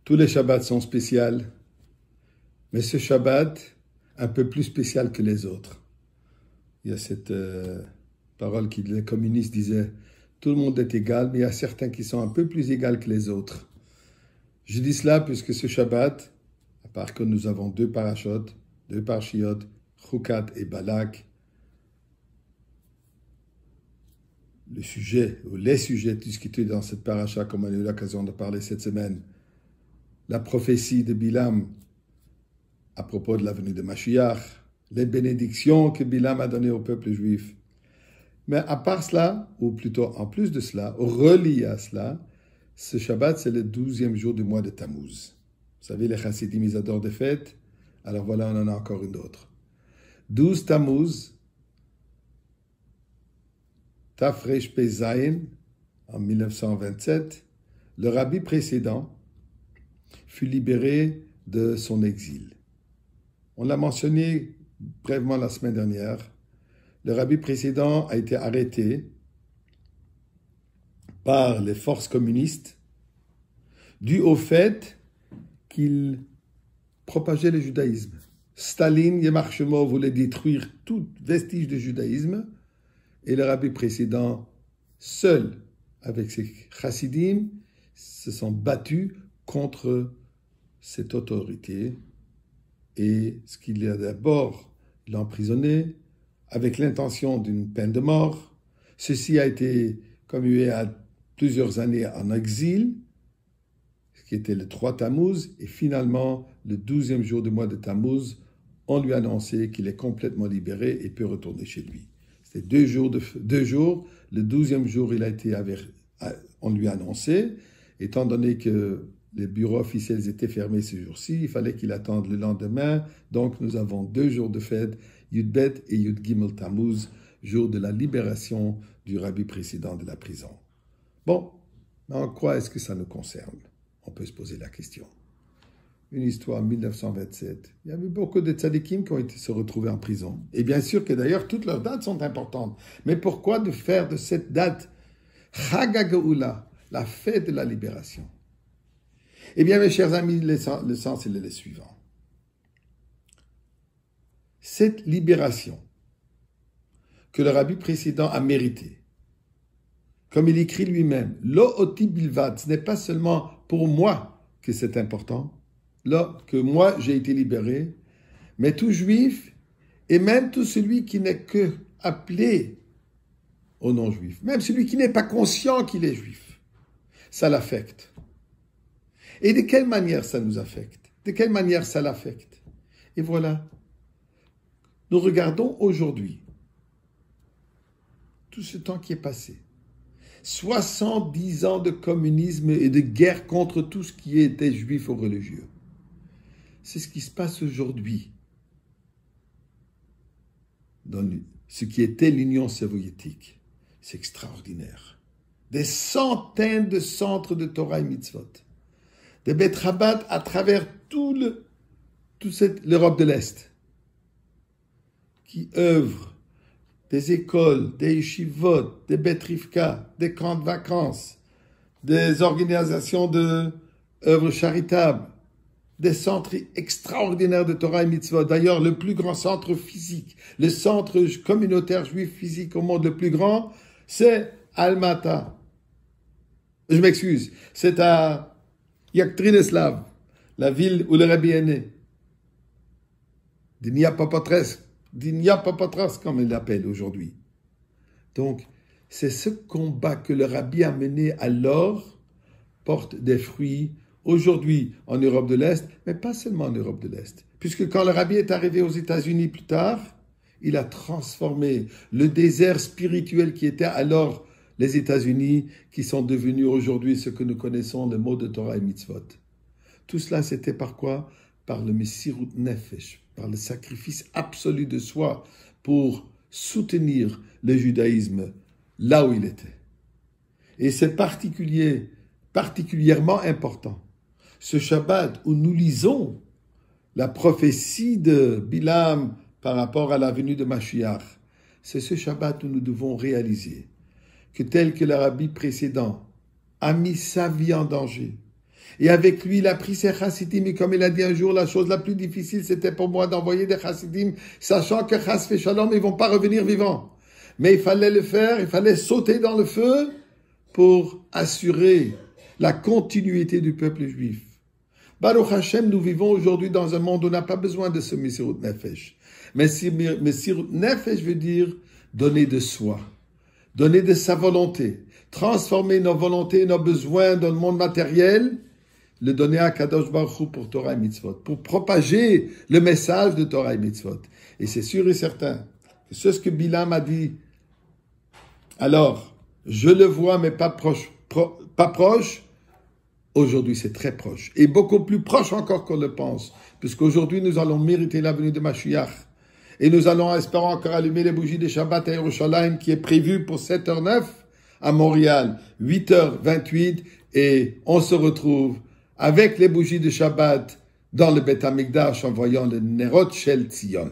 Tous les Shabbats sont spéciaux, mais ce Shabbat, un peu plus spécial que les autres. Il y a cette parole que les communistes disaient, tout le monde est égal, mais il y a certains qui sont un peu plus égaux que les autres. Je dis cela puisque ce Shabbat, à part que nous avons deux parashotes, deux parshiot, Chukat et Balak, le sujet, ou les sujets discutés dans cette paracha, comme on a eu l'occasion de parler cette semaine, la prophétie de Bilam à propos de la venue de Mashiach, les bénédictions que Bilam a données au peuple juif. Mais à part cela, ou plutôt en plus de cela, relié à cela, ce Shabbat, c'est le 12e jour du mois de Tammuz. Vous savez, les chassidim, ils adorent des fêtes. Alors voilà, on en a encore une autre. 12 Tammuz, Tafresh Pezayin, en 1927, le rabbi précédent fut libéré de son exil. On l'a mentionné brièvement la semaine dernière. Le rabbi précédent a été arrêté par les forces communistes dû au fait qu'il propageait le judaïsme. Staline, Yemar Shemo, voulait détruire tout vestige de judaïsme et le rabbi précédent, seul avec ses chassidim, se sont battus contre cette autorité et ce qu'il a d'abord l'emprisonné avec l'intention d'une peine de mort. Ceci a été commué à plusieurs années en exil, ce qui était le 3 Tammuz, et finalement, le 12e jour du mois de Tammuz, on lui a annoncé qu'il est complètement libéré et peut retourner chez lui. C'était 2 jours. Le 12e jour, on lui a annoncé, étant donné que les bureaux officiels étaient fermés ce jour-ci, il fallait qu'il attende le lendemain. Donc, nous avons 2 jours de fête, Yud Bet et Yud Gimel Tammuz, jour de la libération du rabbi précédent de la prison. Bon, mais en quoi est-ce que ça nous concerne? On peut se poser la question. Une histoire 1927. Il y avait beaucoup de tzadikim qui ont été se retrouver en prison. Et bien sûr que d'ailleurs, toutes leurs dates sont importantes. Mais pourquoi de faire de cette date Chag HaGeula, la fête de la libération? Eh bien, mes chers amis, le sens il est le suivant. Cette libération que le rabbi précédent a méritée, comme il écrit lui-même, Lo oti bilvad, ce n'est pas seulement pour moi que c'est important, là que moi j'ai été libéré, mais tout juif et même tout celui qui n'est que appelé au non-juif, même celui qui n'est pas conscient qu'il est juif, ça l'affecte. Et de quelle manière ça nous affecte? De quelle manière ça l'affecte? Et voilà, nous regardons aujourd'hui tout ce temps qui est passé. 70 ans de communisme et de guerre contre tout ce qui était juif ou religieux. C'est ce qui se passe aujourd'hui dans ce qui était l'Union soviétique. C'est extraordinaire. Des centaines de centres de Torah et Mitzvot. Des Bet Rabat à travers toute l'Europe de l'Est qui œuvrent. Des écoles, des yeshivot, des Bet Rivka, des camps de vacances, des organisations d'œuvres charitables, des centres extraordinaires de Torah et Mitzvot. D'ailleurs, le plus grand centre physique, le centre communautaire juif physique au monde le plus grand, c'est Almata. Je m'excuse, c'est à Yaktrineslav, la ville où le Rabbi est né. D'Inia-Papatras, comme il l'appelle aujourd'hui. Donc, c'est ce combat que le Rabbi a mené alors, porte des fruits aujourd'hui en Europe de l'Est, mais pas seulement en Europe de l'Est. Puisque quand le Rabbi est arrivé aux États-Unis plus tard, il a transformé le désert spirituel qui était alors les États-Unis, qui sont devenus aujourd'hui ce que nous connaissons, le mot de Torah et Mitzvot. Tout cela, c'était par quoi? Par le Messirut Nefesh, par le sacrifice absolu de soi pour soutenir le judaïsme là où il était. Et c'est particulièrement important. Ce Shabbat où nous lisons la prophétie de Bilam par rapport à la venue de Mashiach, c'est ce Shabbat où nous devons réaliser que tel que le rabbi précédent a mis sa vie en danger Et avec lui, il a pris ses chassidim. Et comme il a dit un jour, la chose la plus difficile, c'était pour moi d'envoyer des chassidim, sachant que chas ve shalom, ils vont pas revenir vivants. Mais il fallait le faire, il fallait sauter dans le feu pour assurer la continuité du peuple juif. Baruch Hashem, nous vivons aujourd'hui dans un monde où on n'a pas besoin de ce Messirut Nefesh. Messirut Nefesh veut dire donner de soi, donner de sa volonté, transformer nos volontés et nos besoins dans le monde matériel, le donner à Kadosh Baruch Hu pour Torah et Mitzvot, pour propager le message de Torah et Mitzvot. Et c'est sûr et certain que c'est ce que Bilam a dit. Alors, je le vois, mais pas proche. Aujourd'hui, c'est très proche. Et beaucoup plus proche encore qu'on le pense. Puisqu'aujourd'hui, nous allons mériter la venue de Mashiach. Et nous allons, espérons, encore allumer les bougies de Shabbat à Yerushalayim, qui est prévu pour 7h09 à Montréal, 8h28. Et on se retrouve avec les bougies de Shabbat dans le Beth Amikdash en voyant le Nerot Shel Tzion.